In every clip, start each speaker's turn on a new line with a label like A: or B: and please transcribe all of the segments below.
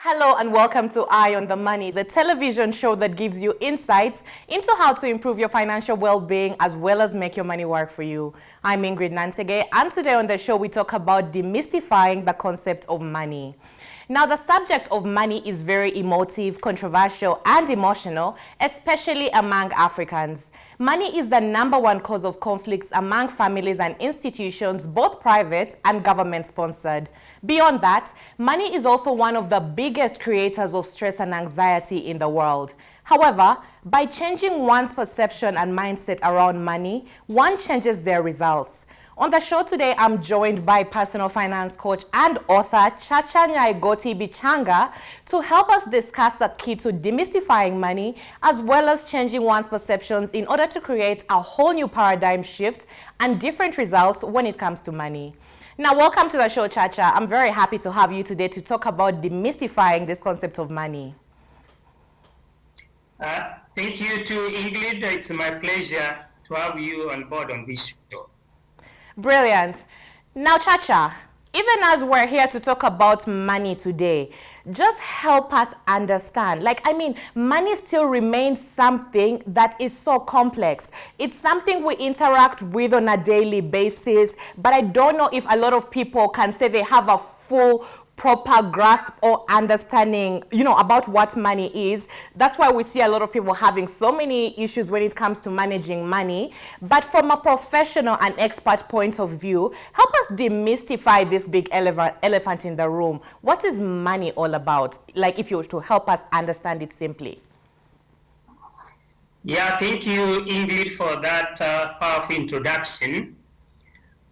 A: Hello and welcome to Eye on the Money, the television show that gives you insights into how to improve your financial well-being as well as make your money work for you. I'm Ingrid Nantege, and today on the show we talk about demystifying the concept of money. Now, the subject of money is very emotive, controversial, and emotional, especially among Africans. Money is the #1 cause of conflicts among families and institutions, both private and government-sponsored. Beyond that, money is also one of the biggest creators of stress and anxiety in the world. However, by changing one's perception and mindset around money, one changes their results. On the show today, I'm joined by personal finance coach and author Chacha Nyaigoti Bichanga to help us discuss the key to demystifying money as well as changing one's perceptions in order to create a whole new paradigm shift and different results when it comes to money. Now, welcome to the show, Chacha. I'm very happy to have you today to talk about demystifying this concept of money.
B: Thank you to Ingrid. It's my pleasure to have you on board on this show.
A: Brilliant. Now, Chacha, even as we're here to talk about money today, just help us understand. Money still remains something that is so complex. It's something we interact with on a daily basis, but I don't know if a lot of people can say they have a full proper grasp or understanding, about what money is. That's why we see a lot of people having so many issues when it comes to managing money. But from a professional and expert point of view, help us demystify this big elephant in the room. What is money all about? If you were to help us understand it simply.
B: Yeah, thank you, Ingrid, for that powerful introduction.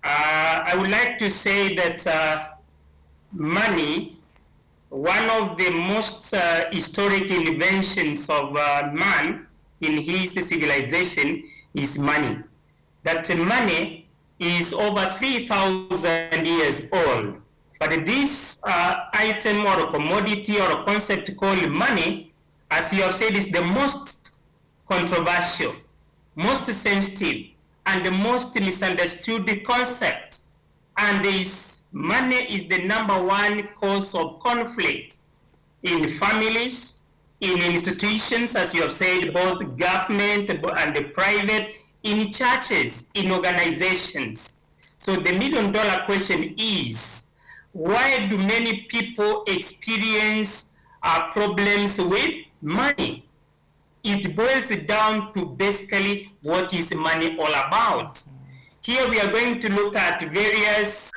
B: I would like to say that money, one of the most historic inventions of man in his civilization is money. That money is over 3,000 years old. But this item or a commodity or a concept called money, as you have said, is the most controversial, most sensitive, and the most misunderstood concept. And money is the #1 cause of conflict in families, in institutions, as you have said, both government and the private, in churches, in organizations. So the $1,000,000 question is, why do many people experience problems with money? It boils down to basically what is money all about. Here we are going to look at various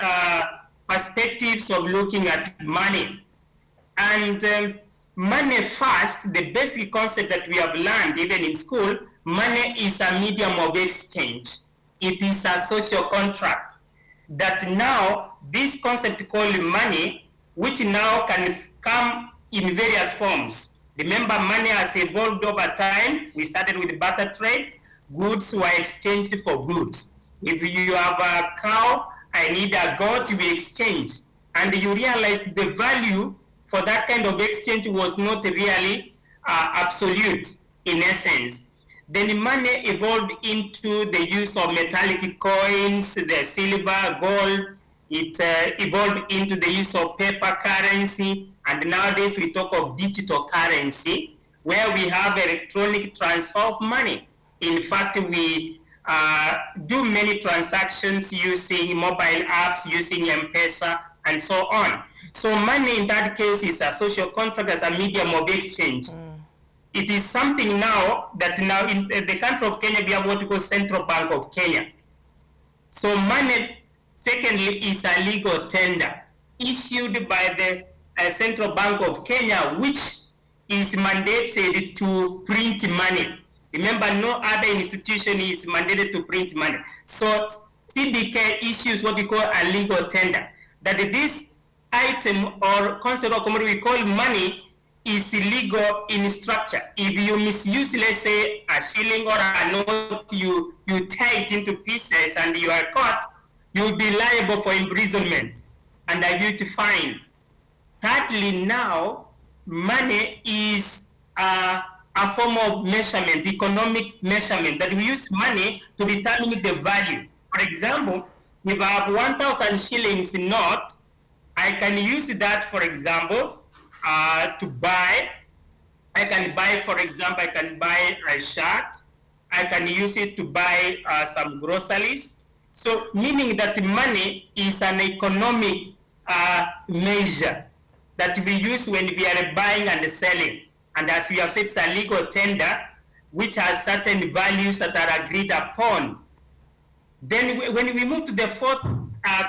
B: perspectives of looking at money. And money first, the basic concept that we have learned even in school, money is a medium of exchange. It is a social contract. That now, this concept called money, which now can come in various forms. Remember, money has evolved over time. We started with barter trade. Goods were exchanged for goods. If you have a cow, I need a goat, we exchange. And you realize the value for that kind of exchange was not really absolute in essence. Then money evolved into the use of metallic coins, the silver, gold. It evolved into the use of paper currency. And nowadays we talk of digital currency, where we have electronic transfer of money. In fact, we do many transactions using mobile apps, using M-Pesa, and so on. So money in that case is a social contract as a medium of exchange. It is something now that now in the country of Kenya, we have what we call Central Bank of Kenya. So money, secondly, is a legal tender issued by the Central Bank of Kenya, which is mandated to print money. Remember, no other institution is mandated to print money. So CBK issues what we call a legal tender. That this item or concept or commodity we call money is illegal in structure. If you misuse, let's say, a shilling or a note, you tear it into pieces and you are caught, you will be liable for imprisonment and a huge fine. Thirdly, now, money is a form of measurement, economic measurement, that we use money to determine the value. For example, if I have 1,000 shillings note, I can use that, for example, to buy. I can buy, for example, I can buy a shirt. I can use it to buy some groceries. So meaning that money is an economic measure that we use when we are buying and selling. And as we have said, it's a legal tender which has certain values that are agreed upon. Then when we move to the fourth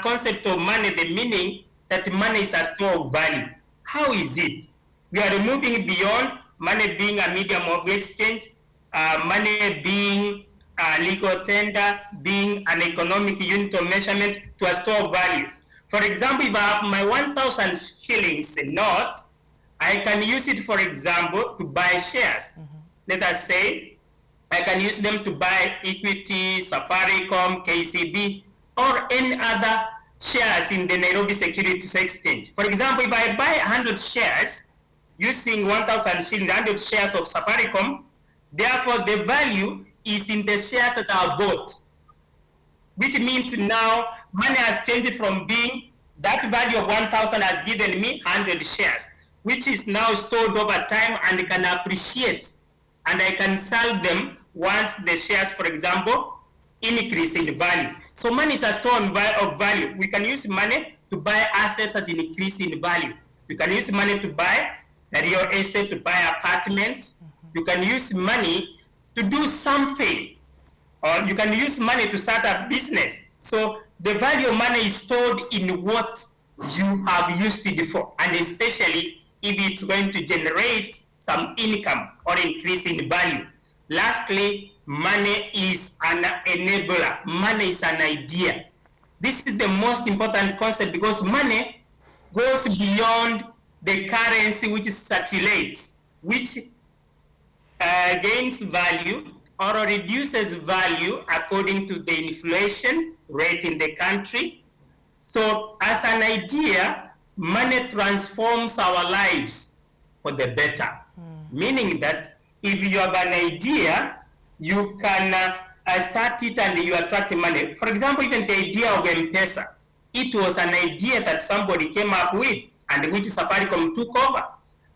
B: concept of money, the meaning that money is a store of value. How is it? We are moving beyond money being a medium of exchange, money being a legal tender, being an economic unit of measurement, to a store of value. For example, if I have my 1,000 shillings note, I can use it, for example, to buy shares. Let us say I can use them to buy Equity, Safaricom, KCB, or any other shares in the Nairobi Securities Exchange. For example, if I buy 100 shares using 1,000 shillings, 100 shares of Safaricom, therefore the value is in the shares that are bought, which means now money has changed from being that value of 1,000 has given me 100 shares, which is now stored over time and can appreciate, and I can sell them once the shares, for example, increase in value. So money is a store of value. We can use money to buy assets that increase in value. You can use money to buy real estate, to buy apartments. You can use money to do something, or you can use money to start a business. So the value of money is stored in what you have used it for, and especially if it's going to generate some income or increase in value. Lastly, money is an enabler. Money is an idea. This is the most important concept because money goes beyond the currency which circulates, which gains value or reduces value according to the inflation rate in the country. So as an idea, money transforms our lives for the better. Meaning that if you have an idea, you can start it and you attract money. For example, even the idea of M-Pesa, it was an idea that somebody came up with and which Safaricom took over.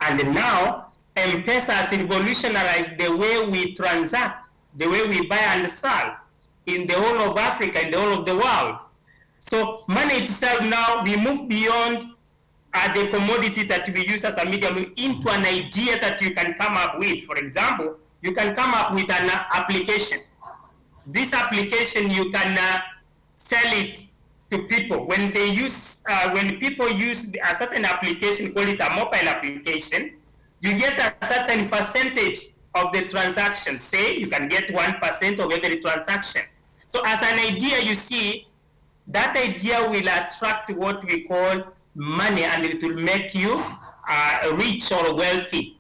B: And now M-Pesa has revolutionized the way we transact, the way we buy and sell in the whole of Africa, in the whole of the world. So money itself now, we move beyond the commodity that we use as a medium into an idea that you can come up with. For example, you can come up with an application. This application, you can sell it to people. When they use, when people use a certain application, call it a mobile application, you get a certain percentage of the transaction. Say you can get 1% of every transaction. So as an idea, you see, that idea will attract what we call money, and it will make you rich or wealthy.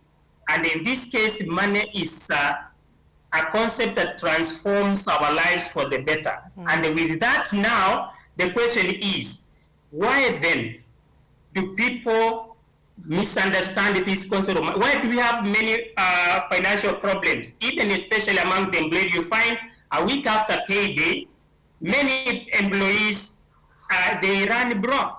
B: And in this case, money is a concept that transforms our lives for the better. And with that now, the question is, why then do people misunderstand this concept of money? Why do we have many financial problems? Even especially among the employees, you find a week after payday, many employees, they run broke.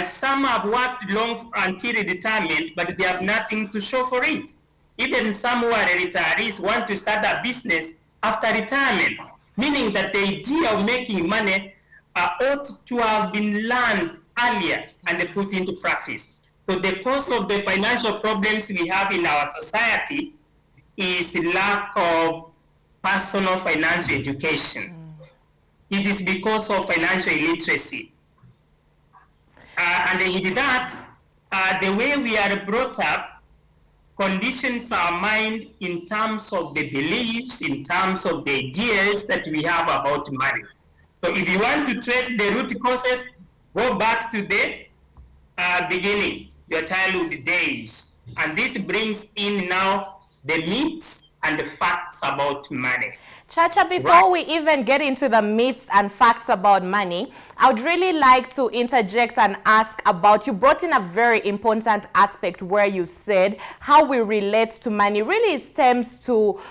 B: Some have worked long until retirement, but they have nothing to show for it. Even some who are retirees want to start a business after retirement, meaning that the idea of making money ought to have been learned earlier and put into practice. So the cause of the financial problems we have in our society is lack of personal financial education. It is because of financial illiteracy. And with that, the way we are brought up conditions our mind in terms of the beliefs, in terms of the ideas that we have about money. So if you want to trace the root causes, go back to the beginning, your childhood days. And this brings in now the myths and the facts about money.
A: Chacha, before we even get into the myths and facts about money, I would really like to interject and ask about, you brought in a very important aspect where you said how we relate to money really stems to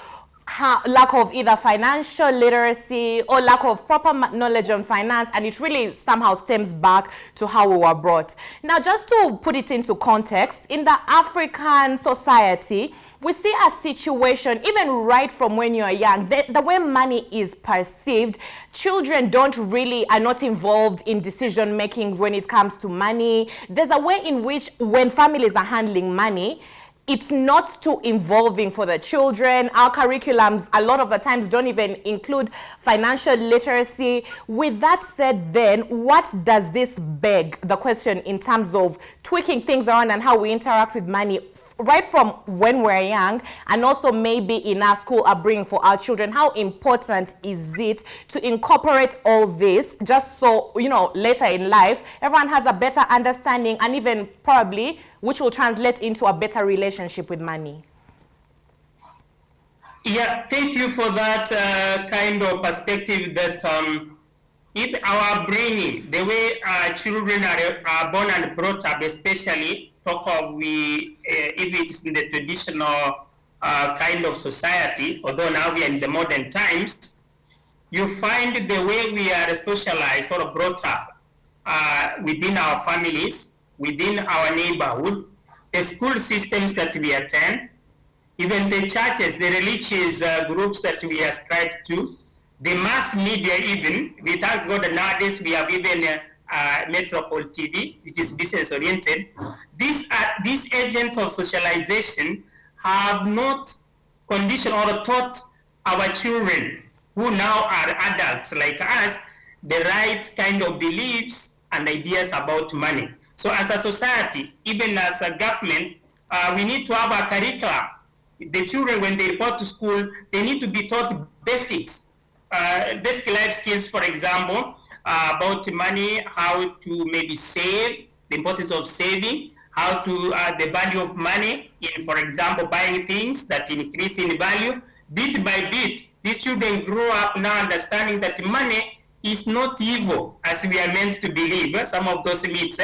A: lack of either financial literacy or lack of proper knowledge on finance, and it really somehow stems back to how we were brought. Now, just to put it into context, in the African society, we see a situation, even right from when you are young, the way money is perceived, children are not involved in decision making when it comes to money. There's a way in which when families are handling money, it's not too involving for the children. Our curriculums a lot of the times don't even include financial literacy. With that said, then, what does this beg the question in terms of tweaking things around and how we interact with money right from when we're young, and also maybe in our school upbringing for our children? How important is it to incorporate all this just so, later in life, everyone has a better understanding and even probably which will translate into a better relationship with money?
B: Yeah, thank you for that kind of perspective that if our upbringing, the way children are born and brought up, especially talk of if it's in the traditional kind of society, although now we are in the modern times, you find the way we are socialized or brought up within our families, within our neighborhood, the school systems that we attend, even the churches, the religious groups that we ascribe to, the mass media even. We thank God that nowadays we have even Metropole TV, which is business oriented. These agents of socialization have not conditioned or taught our children, who now are adults like us, the right kind of beliefs and ideas about money. So as a society, even as a government, we need to have a curriculum. The children, when they report to school, they need to be taught basics, basic life skills, for example, about money, how to maybe save, the importance of saving, how to, the value of money in, for example, buying things that increase in value. Bit by bit, these children grow up now understanding that money is not evil, as we are meant to believe, some of those myths.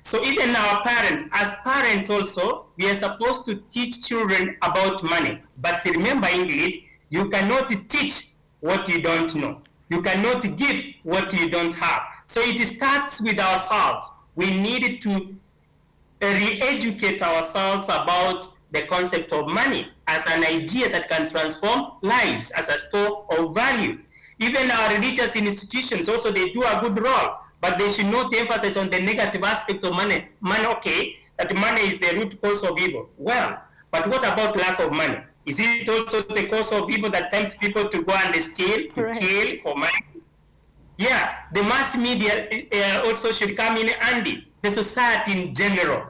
B: So even our parents, as parents also, we are supposed to teach children about money. But remember, Ingrid, you cannot teach what you don't know. You cannot give what you don't have. So it starts with ourselves. We need to re-educate ourselves about the concept of money as an idea that can transform lives, as a store of value. Even our religious institutions also, they do a good role, but they should not emphasize on the negative aspect of money. Money, okay, that money is the root cause of evil. Well, but what about lack of money? Is it also the cause of evil that tempts people to go and steal, to kill for money? Yeah, the mass media also should come in handy. The society in general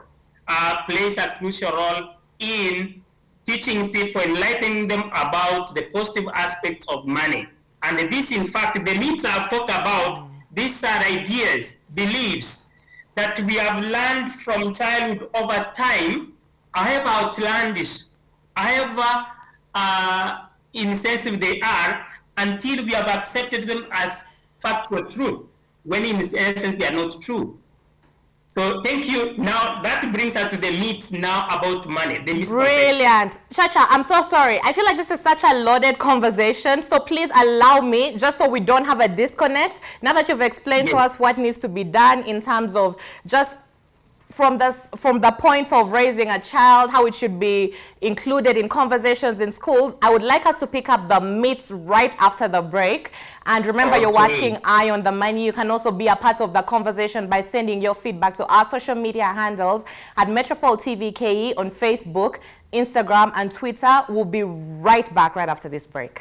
B: plays a crucial role in teaching people, enlightening them about the positive aspects of money. And this, in fact, the myths I've talked about, these are ideas, beliefs that we have learned from childhood over time, however outlandish, however insensitive they are, until we have accepted them as factual truth, when in essence they are not true. So thank you. Now that brings us to the myths now about money. The
A: Brilliant. Chacha, I'm so sorry. I feel like this is such a loaded conversation. So please allow me, just so we don't have a disconnect, now that you've explained to us what needs to be done in terms of just from the point of raising a child, how it should be included in conversations in schools, I would like us to pick up the myths right after the break. And remember, you're watching Eye on the Money. You can also be a part of the conversation by sending your feedback to our social media handles at Metropole TV KE on Facebook, Instagram, and Twitter. We'll be right back right after this break.